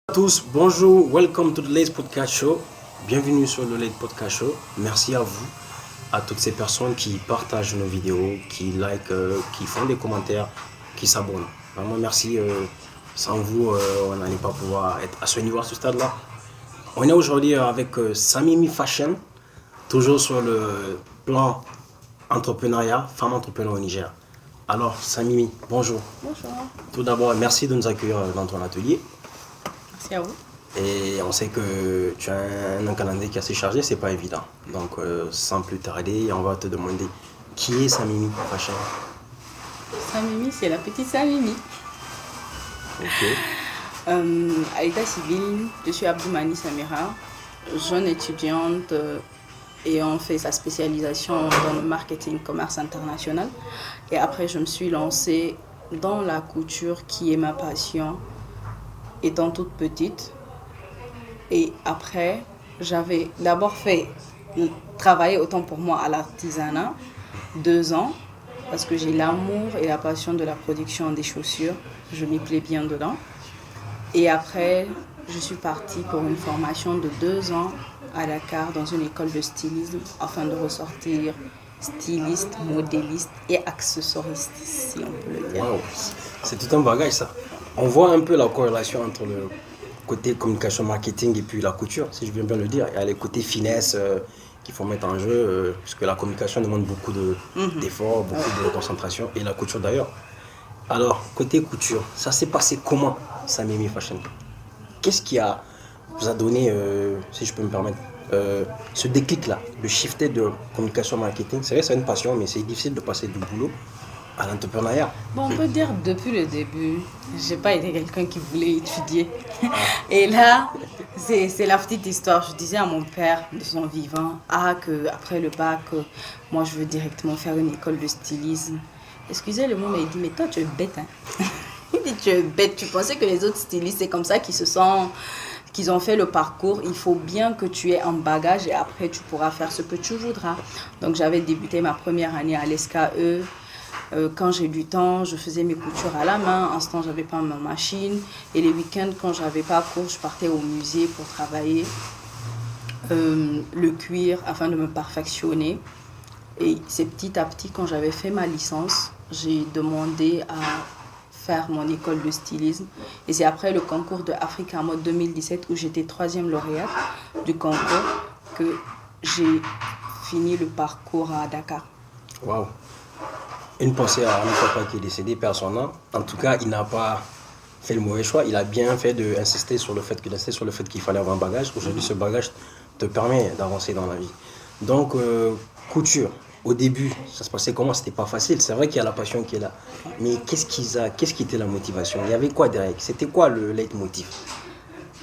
À tous, bonjour, welcome to the Late Podcast Show. Bienvenue sur le Late Podcast Show. Merci à vous, à toutes ces personnes qui partagent nos vidéos, qui like, qui font des commentaires, qui s'abonnent. Vraiment merci. Sans vous, on n'allait pas pouvoir être à ce niveau, à ce stade-là. On est aujourd'hui avec Samimi Fashion, toujours sur le plan entrepreneuriat, femme entrepreneur au Niger. Alors, Samimi, bonjour. Bonjour. Tout d'abord, merci de nous accueillir dans ton atelier. Merci à vous. Et on sait que tu as un calendrier qui est assez chargé, c'est pas évident. Donc, sans plus tarder, on va te demander qui est Samimi Fashion. Samimi, c'est la petite Samimi. Ok. À l'état civil, je suis Abdoumani Samira, jeune étudiante ayant fait sa spécialisation dans le marketing commerce international. Et après, je me suis lancée dans la couture qui est ma passion, étant toute petite. Et après, j'avais d'abord travailler autant pour moi à l'artisanat, 2 ans, parce que j'ai l'amour et la passion de la production des chaussures. Je m'y plais bien dedans. Et après, je suis partie pour une formation de 2 ans à Dakar dans une école de stylisme afin de ressortir styliste, modéliste et accessoiriste, si on peut le dire. Wow. C'est tout un bagage ça. On voit un peu la corrélation entre le côté communication marketing et puis la couture, si je viens bien le dire. Il y a les côtés finesse qu'il faut mettre en jeu, puisque la communication demande beaucoup d'efforts, beaucoup de concentration, et la couture d'ailleurs. Alors, côté couture, ça s'est passé comment, Samimi Fashion? Qu'est-ce qui vous a donné, si je peux me permettre, ce déclic-là, de shifter de communication marketing? C'est vrai, c'est une passion, mais c'est difficile de passer du boulot à l'entrepreneuriat. Bon, on peut dire depuis le début, j'ai pas été quelqu'un qui voulait étudier. Et là, c'est la petite histoire. Je disais à mon père de son vivant, que après le bac, moi je veux directement faire une école de stylisme. Excusez le mot, mais il dit, mais toi tu es bête, hein. Il dit, tu es bête, tu pensais que les autres stylistes, c'est comme ça qu'ils ont fait le parcours. Il faut bien que tu aies un bagage et après tu pourras faire ce que tu voudras. Donc j'avais débuté ma première année à l'SKE. Quand j'ai du temps, je faisais mes coutures à la main. En ce temps, je n'avais pas ma machine. Et les week-ends, quand je n'avais pas cours, je partais au musée pour travailler le cuir afin de me perfectionner. Et c'est petit à petit, quand j'avais fait ma licence, j'ai demandé à faire mon école de stylisme. Et c'est après le concours de Africa Mode 2017 où j'étais 3e lauréate du concours que j'ai fini le parcours à Dakar. Waouh! Une pensée à mon papa qui est décédé, personnellement. En tout cas, il n'a pas fait le mauvais choix. Il a bien fait d'insister sur le fait qu'il fallait avoir un bagage. Aujourd'hui, ce bagage te permet d'avancer dans la vie. Donc, couture, au début, ça se passait comment? C'était pas facile. C'est vrai qu'il y a la passion qui est là. Mais qu'est-ce qui était la motivation? Il y avait quoi derrière? C'était quoi le leitmotiv?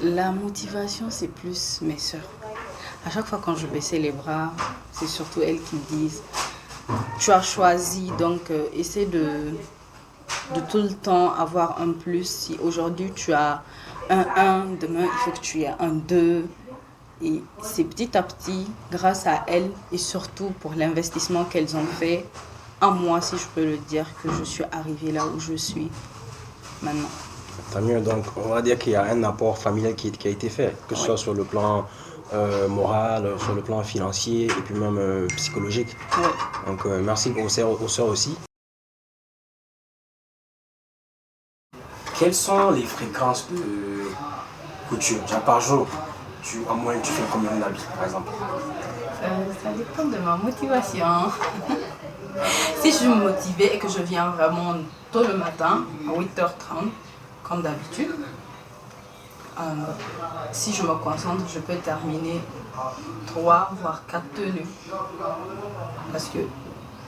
La motivation, c'est plus mes soeurs. À chaque fois quand je baissais les bras, c'est surtout elles qui me disent tu as choisi, donc essaie de tout le temps avoir un plus. Si aujourd'hui tu as un 1, demain il faut que tu aies un 2. Et c'est petit à petit, grâce à elles et surtout pour l'investissement qu'elles ont fait en moi, si je peux le dire, que je suis arrivée là où je suis maintenant. Tant mieux, donc on va dire qu'il y a un apport familial qui a été fait, que ce soit sur le plan moral, sur le plan financier et puis même psychologique. Oui. Donc merci aux sœurs aussi. Quelles sont les fréquences de couture? Genre par jour, en moyenne, tu fais combien d'habits par exemple? Ça dépend de ma motivation. Si je suis motivée et que je viens vraiment tôt le matin, à 8h30, comme d'habitude, si je me concentre, je peux terminer 3 voire 4 tenues. Parce que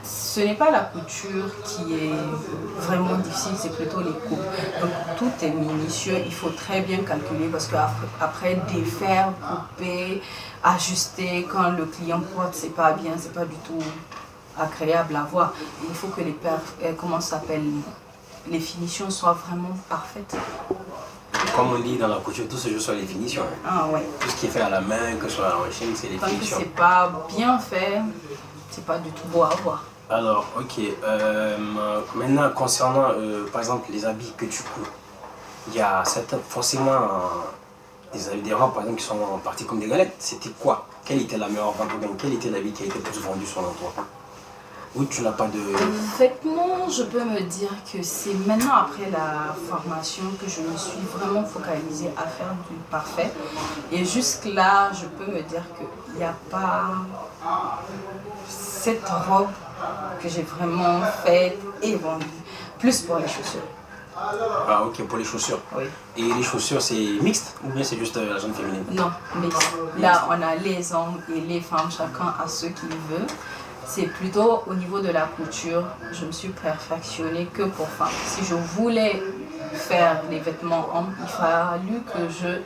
ce n'est pas la couture qui est vraiment difficile, c'est plutôt les coupes. Donc tout est minutieux, il faut très bien calculer parce qu'après défaire, couper, ajuster, quand le client porte, c'est pas bien, c'est pas du tout agréable à voir. Il faut que les finitions soient vraiment parfaites. Comme on dit dans la couture, tout se joue sur les finitions. Ah ouais. Tout ce qui est fait à la main, que ce soit à la machine, c'est les Tant que finitions. c'est pas bien fait, c'est pas du tout beau à voir. Alors, ok. Maintenant, concernant, par exemple, les habits que tu couds, il y a forcément des robes, par exemple, qui sont parties comme des galettes. C'était quoi? Quelle était la meilleure vente? Quelle était l'habit qui a été le plus vendu selon toi? Ou tu n'as pas de... Vêtements, je peux me dire que c'est maintenant après la formation que je me suis vraiment focalisée à faire du parfait. Et jusque-là, je peux me dire qu'il n'y a pas cette robe que j'ai vraiment faite et vendue. Plus pour les chaussures. Ah ok, pour les chaussures. Oui. Et les chaussures, c'est mixte ou bien c'est juste la zone féminine? Non, mais là, on a les hommes et les femmes, chacun a ce qu'il veut. C'est plutôt au niveau de la couture, je me suis perfectionnée que pour femmes. Si je voulais faire les vêtements hommes, il fallu que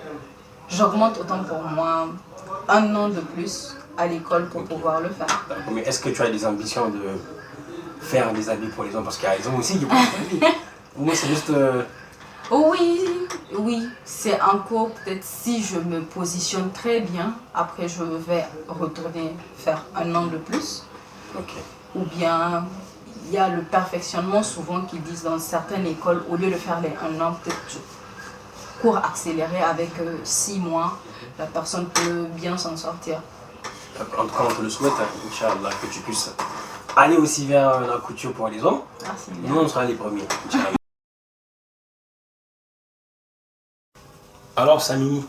j'augmente autant pour moi 1 an de plus à l'école pour pouvoir le faire. Mais est-ce que tu as des ambitions de faire des habits pour les hommes? Parce qu'il y a les hommes aussi qui portent des habits. Ou moi c'est juste... Oui, c'est en cours. Peut-être si je me positionne très bien, après je vais retourner faire 1 an de plus. Ok. Ou bien il y a le perfectionnement souvent qu'ils disent dans certaines écoles, au lieu de faire les 1 an, peut-être cours accéléré avec 6 mois, la personne peut bien s'en sortir. En tout cas, on te le souhaite, hein, Inch'Allah, que tu puisses aller aussi vers la couture pour les hommes. Merci. Nous, on sera les premiers, Inch'Allah. Alors, Samimi,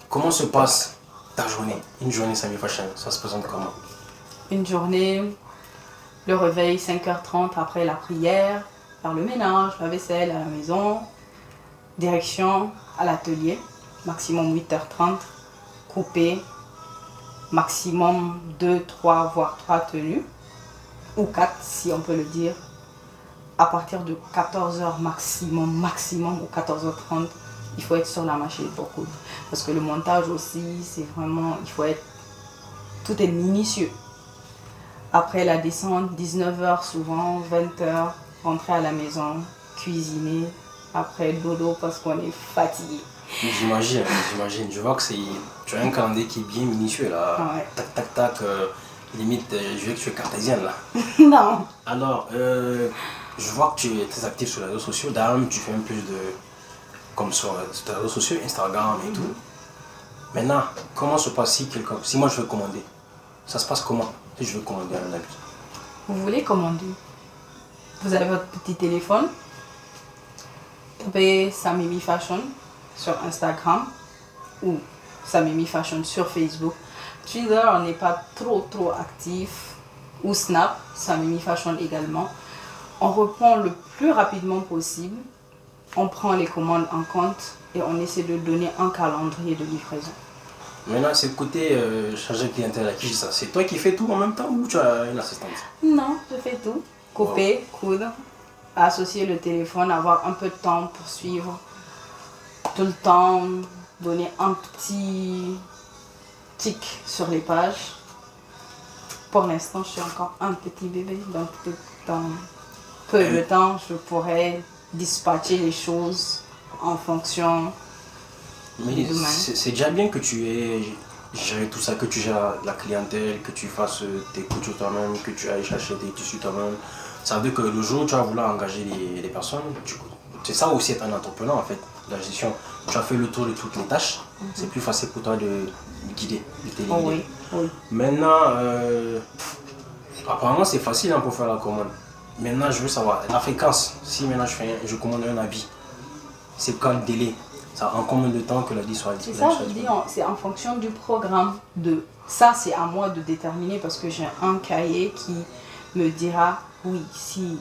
comment se passe ta journée? Une journée Sami Fashion, ça se présente comment? Une journée, le réveil 5h30 après la prière, faire le ménage, la vaisselle à la maison, direction à l'atelier, maximum 8h30, couper, maximum 2, 3, voire 3 tenues, ou 4 si on peut le dire. À partir de 14h maximum, ou 14h30, il faut être sur la machine pour coudre. Parce que le montage aussi, c'est vraiment, tout est minutieux. Après la descente, 19h souvent, 20h, rentrer à la maison, cuisiner, après dodo parce qu'on est fatigué. J'imagine. Je vois que tu as un calendrier qui est bien minutieux là. Ouais. Tac, limite, je veux que tu es cartésienne là. Non. Alors, je vois que tu es très actif sur les réseaux sociaux. D'ailleurs, tu fais un peu comme sur les réseaux sociaux, Instagram et tout. Maintenant, comment se passe si moi je veux commander? Ça se passe comment si je veux commander un habit? Vous voulez commander? Vous avez votre petit téléphone. Tapez Samimi Fashion sur Instagram ou Samimi Fashion sur Facebook. Twitter, on n'est pas trop actif. Ou Snap, Samimi Fashion également. On reprend le plus rapidement possible. On prend les commandes en compte et on essaie de donner un calendrier de livraison. Maintenant, c'est le côté chargé de clientèle à qui je dis ça. C'est toi qui fais tout en même temps ou tu as une assistante? Non, je fais tout. Couper, coudre, associer le téléphone, avoir un peu de temps pour suivre tout le temps, donner un petit tic sur les pages. Pour l'instant, je suis encore un petit bébé, donc dans peu de temps, je pourrais dispatcher les choses en fonction. Mais c'est déjà bien que tu aies géré tout ça, que tu gères la clientèle, que tu fasses tes coutures toi-même, que tu ailles chercher tes tissus toi-même. Ça veut dire que le jour où tu vas vouloir engager les personnes, c'est ça aussi être un entrepreneur en fait, la gestion. Tu as fait le tour de toutes les tâches, c'est plus facile pour toi de guider, de téléguider. Oui. Maintenant, apparemment c'est facile pour faire la commande. Maintenant je veux savoir la fréquence. Si maintenant je commande un habit, c'est quand le délai? Ça en combien de temps que l'habit soit disponible? C'est ça, je dis, c'est en fonction du programme. Ça, c'est à moi de déterminer parce que j'ai un cahier qui me dira, oui, si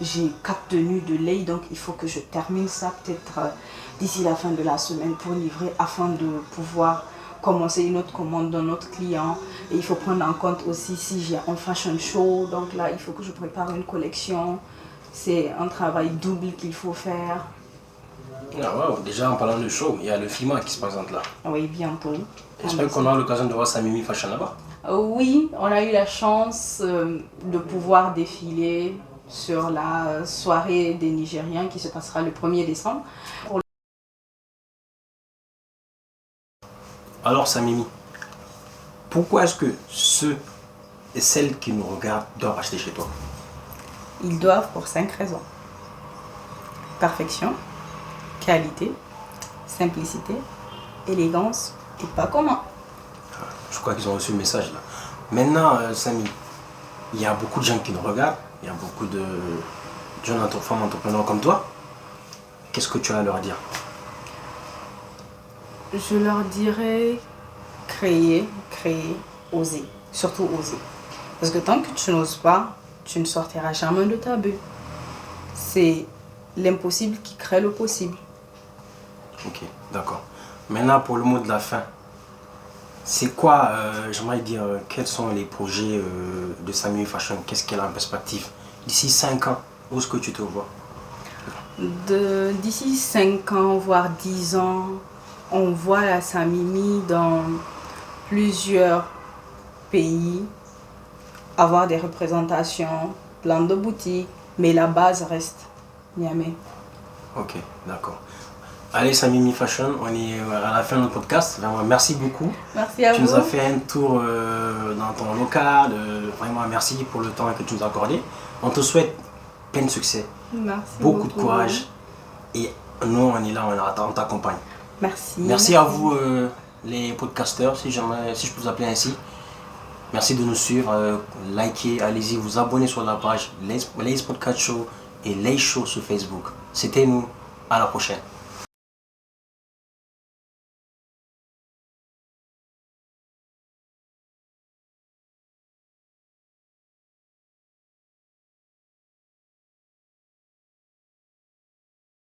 j'ai 4 tenues de lait, donc il faut que je termine ça peut-être d'ici la fin de la semaine pour livrer afin de pouvoir commencer une autre commande d'un autre client. Et il faut prendre en compte aussi si j'ai un fashion show, donc là, il faut que je prépare une collection. C'est un travail double qu'il faut faire. Ah ouais, déjà en parlant de show, il y a le FIMA qui se présente là. Oui, bientôt. J'espère qu'on aura l'occasion de voir Samimi Fashion là-bas. Oui, on a eu la chance de pouvoir défiler sur la soirée des Nigériens qui se passera le 1er décembre. Alors Samimi, pourquoi est-ce que ceux et celles qui nous regardent doivent acheter chez toi? Ils doivent pour 5 raisons. Perfection, qualité, simplicité élégance et pas commun. Je crois qu'ils ont reçu le message là. Maintenant, Samy, il y a beaucoup de gens qui nous regardent, il y a beaucoup de jeunes femmes entrepreneurs comme toi. Qu'est-ce que tu as à leur dire? Je leur dirais créer, oser. Surtout oser. Parce que tant que tu n'oses pas, tu ne sortiras jamais de ta bulle. C'est l'impossible qui crée le possible. Ok, d'accord. Maintenant, pour le mot de la fin, c'est quoi, j'aimerais dire, quels sont les projets de Samy Fashion? Qu'est-ce qu'elle a en perspective? D'ici 5 ans, où est-ce que tu te vois? D'ici 5 ans, voire 10 ans, on voit la Samimi dans plusieurs pays, avoir des représentations, plein de boutiques, mais la base reste Niamey. Ok, d'accord. Allez, Samimi Fashion, on est à la fin de notre podcast. Vraiment, merci beaucoup. Merci à Tu vous. nous as fait un tour dans ton local. Vraiment, merci pour le temps que tu nous as accordé. On te souhaite plein de succès, Merci beaucoup de courage. Et nous, on est là, on t'accompagne. Merci. Merci à vous, les podcasteurs, si je peux vous appeler ainsi. Merci de nous suivre, likez, allez-y, vous abonnez sur la page Lace Podcast Show et Lace Show sur Facebook. C'était nous, à la prochaine.